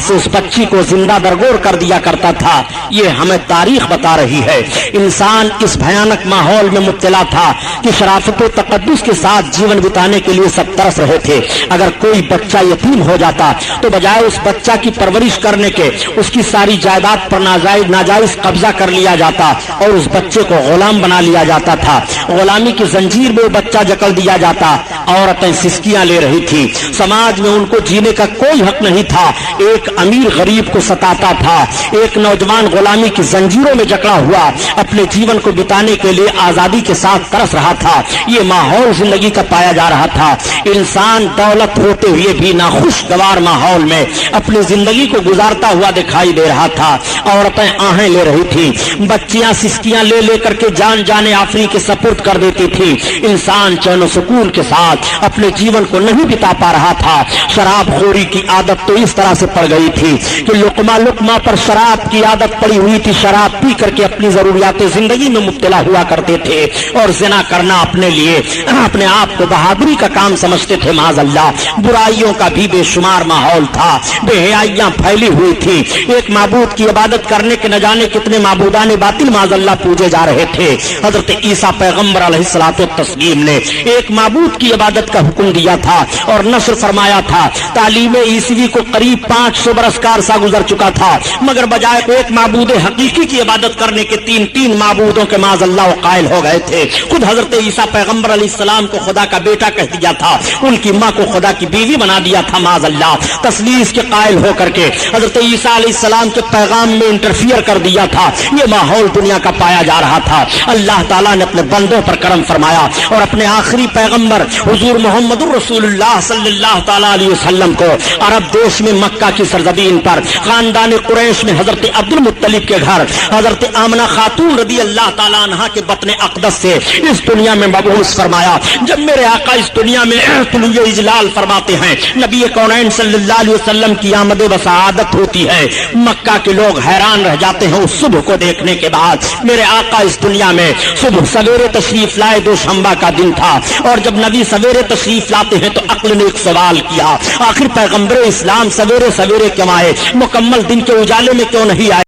سے उस बच्ची को जिंदा दरगोर कर दिया करता था। ये हमें तारीख बता रही है। इंसान इस भयानक माहौल में मुब्तला था कि शराफत और तकद्दुस के साथ जीवन बिताने के लिए सब तरस रहे थे। अगर कोई बच्चा यतीम हो जाता तो बजाय उस बच्चा की परवरिश करने के उसकी सारी जायदाद पर नाजायज कब्जा कर लिया जाता और उस बच्चे को गुलाम बना लिया जाता था। गुलामी की जंजीर में वो बच्चा जकड़ दिया जाता। औरतें सिसकियां ले रही थी। समाज में उनको जीने का कोई हक नहीं था। एक अमीर गरीब को सताता था। एक नौजवान गुलामी की जंजीरों में जकड़ा हुआ अपने जीवन को बिताने के लिए आजादी के साथ तरस रहा था। ये माहौल जिंदगी का पाया जा रहा था। इंसान दौलत होते हुए भी नाखुशगवार माहौल में अपनी जिंदगी को गुजारता हुआ दिखाई दे रहा था। औरतें आहें ले रही थी। बच्चियां सिसकियां ले लेकर के जान जाने आफरी के सपुर्द कर देती थी। इंसान चैन सुकून के साथ अपने जीवन को नहीं बिता पा रहा था। शराब खोरी की आदत तो इस तरह से पड़ गई थी कि लुकमा लुकमा पर शराब की आदत पड़ी हुई थी। शराब पी करके अपनी जरूरियात जिंदगी में मुब्तला हुआ करते थे और जिना करना अपने लिए अपने आप को बहादुरी का काम समझते थे। माज़अल्लाह बुराइयों का भी बेशुमार माहौल था। बेहयाइयां फैली हुई थी। एक माबूद की इबादत करने के न जाने कितने माबूदाने बातिल माज़अल्लाह पूजे जा रहे थे। हजरत ईसा पैगंबर अलैहिस्सलातु तस्लीम ने एक माबूद की इबादत का हुक्म दिया था और नस्र फरमाया था। तालीम ईसवी को करीब 500 बरस का अरसा गुजर चुका था, मगर बजाय एक माबूद हकीकी की इबादत करने के तीन माबूदों के माज़अल्लाह कायल हो गए थे। खुद हजरत ईसा पैगंबर अलैहिस्सलाम को खुदा का बेटा कह दिया था। उनकी माँ को खुदा की बीवी बना दिया था। माज़अल्लाह तस्लीस के कायल होकर के हजरत ईसा अलैहिस्सलाम के पैगाम में इंटरफियर कर दिया था। ये माहौल दुनिया का पाया जा रहा था। अल्लाह ताला ने अपने बंदों पर करम फरमाया और अपने आखिरी पैगंबर हुजूर मोहम्मदुर रसूलुल्लाह सल्लल्लाहु ताला अलैहि वसल्लम को अरब देश में मक्का की सरजमीन पर खानदान कुरैश में हजरत अब्दुल मुत्तलिब के घर हजरत आमना खातून रदी अल्लाह ताला अन्हा के बतन अक़दस से इस दुनिया में मबऊस फरमाया। जब मेरे आका इस दुनिया में तुलूए इजलाल फरमाते हैं, नबी कौनैन सल्लल्लाहु अलैहि वसल्लम की आमद व सआदत होती है, मक्का के लोग हैरान रह जाते हैं उस सुबह को देखने के बाद। मेरे आका इस दुनिया में सुबह सवेरे तशरीफ लाए, दोशंबा का दिन था, और जब नबी सवेरे तशरीफ लाते हैं तो अक्ल ने एक सवाल किया, आखिर पैगंबर इस्लाम सवेरे सवेरे क्यों आए, मुकम्मल दिन के उजाले में क्यों नहीं आए।